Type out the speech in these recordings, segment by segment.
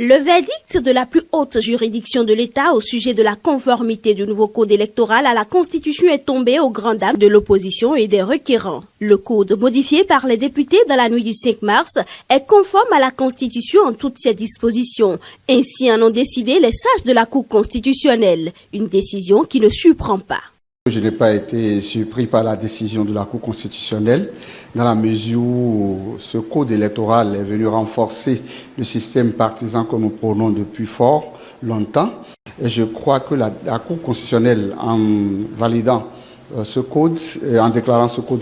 Le verdict de la plus haute juridiction de l'État au sujet de la conformité du nouveau code électoral à la Constitution est tombé aux grandes dames de l'opposition et des requérants. Le code modifié par les députés dans la nuit du 5 mars est conforme à la Constitution en toutes ses dispositions. Ainsi en ont décidé les sages de la Cour constitutionnelle, une décision qui ne surprend pas. Je n'ai pas été surpris par la décision de la Cour constitutionnelle dans la mesure où ce code électoral est venu renforcer le système partisan que nous prônons depuis fort longtemps. Et je crois que la Cour constitutionnelle, en validant ce code, en déclarant ce code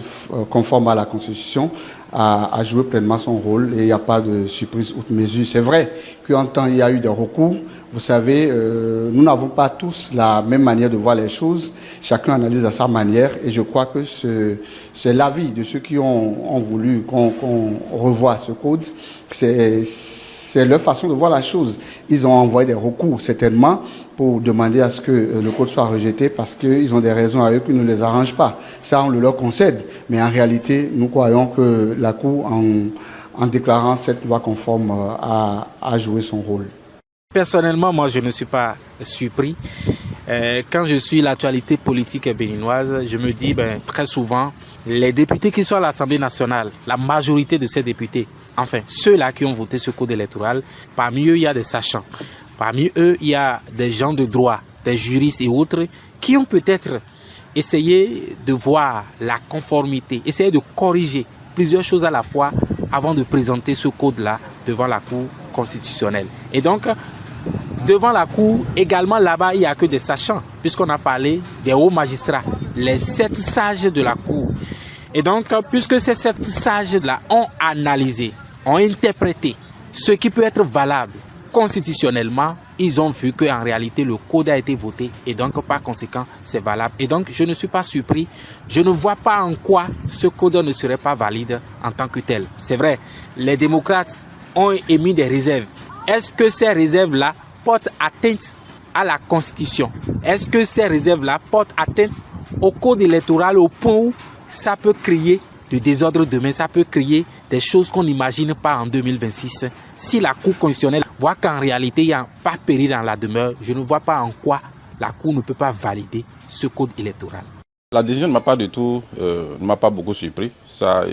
conforme à la Constitution, a joué pleinement son rôle et il n'y a pas de surprise outre mesure. C'est vrai qu'en temps il y a eu des recours. Vous savez, nous n'avons pas tous la même manière de voir les choses. Chacun analyse à sa manière et je crois que c'est l'avis de ceux qui ont voulu qu'on revoie ce code. C'est leur façon de voir la chose. Ils ont envoyé des recours certainement pour demander à ce que le code soit rejeté parce qu'ils ont des raisons à eux qui ne les arrangent pas. Ça, on le leur concède. Mais en réalité, nous croyons que la Cour, en déclarant cette loi conforme, a joué son rôle. Personnellement, moi, je ne suis pas surpris. Quand je suis l'actualité politique béninoise, je me dis très souvent, les députés qui sont à l'Assemblée nationale, la majorité de ces députés, enfin ceux-là qui ont voté ce code électoral, parmi eux, il y a des sachants. Parmi eux, il y a des gens de droit, des juristes et autres, qui ont peut-être essayé de voir la conformité, essayé de corriger plusieurs choses à la fois avant de présenter ce code-là devant la Cour constitutionnelle. Et donc, devant la Cour, également là-bas, il n'y a que des sachants, puisqu'on a parlé des hauts magistrats, les 7 sages de la Cour. Et donc, puisque ces 7 sages-là ont analysé, ont interprété ce qui peut être valable constitutionnellement, ils ont vu qu'en réalité, le code a été voté et donc, par conséquent, c'est valable. Et donc, je ne suis pas surpris. Je ne vois pas en quoi ce code ne serait pas valide en tant que tel. C'est vrai, les démocrates ont émis des réserves. Est-ce que ces réserves-là portent atteinte à la Constitution? Est-ce que ces réserves-là portent atteinte au code électoral au point où ça peut créer de désordre demain, ça peut créer des choses qu'on n'imagine pas en 2026. Si la Cour constitutionnelle voit qu'en réalité, il n'y a pas péril dans la demeure, je ne vois pas en quoi la Cour ne peut pas valider ce code électoral. La décision ne m'a pas du tout, ne m'a pas beaucoup surpris. Ça,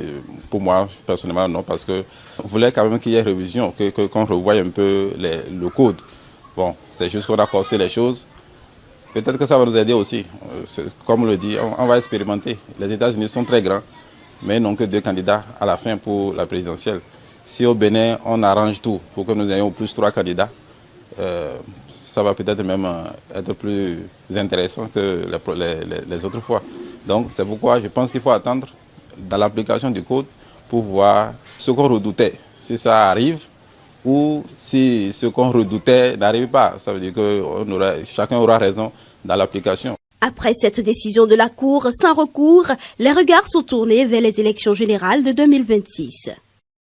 pour moi, personnellement, non, parce que je voulais quand même qu'il y ait révision, qu'on revoie un peu le code. Bon, c'est juste qu'on a corsé les choses. Peut-être que ça va nous aider aussi. Comme on le dit, on va expérimenter. Les États-Unis sont très grands, mais n'ont que 2 candidats à la fin pour la présidentielle. Si au Bénin, on arrange tout pour que nous ayons au plus 3 candidats, ça va peut-être même être plus intéressant que les autres fois. Donc c'est pourquoi je pense qu'il faut attendre dans l'application du code pour voir ce qu'on redoutait, si ça arrive ou si ce qu'on redoutait n'arrive pas. Ça veut dire que chacun aura raison dans l'application. Après cette décision de la Cour sans recours, les regards sont tournés vers les élections générales de 2026.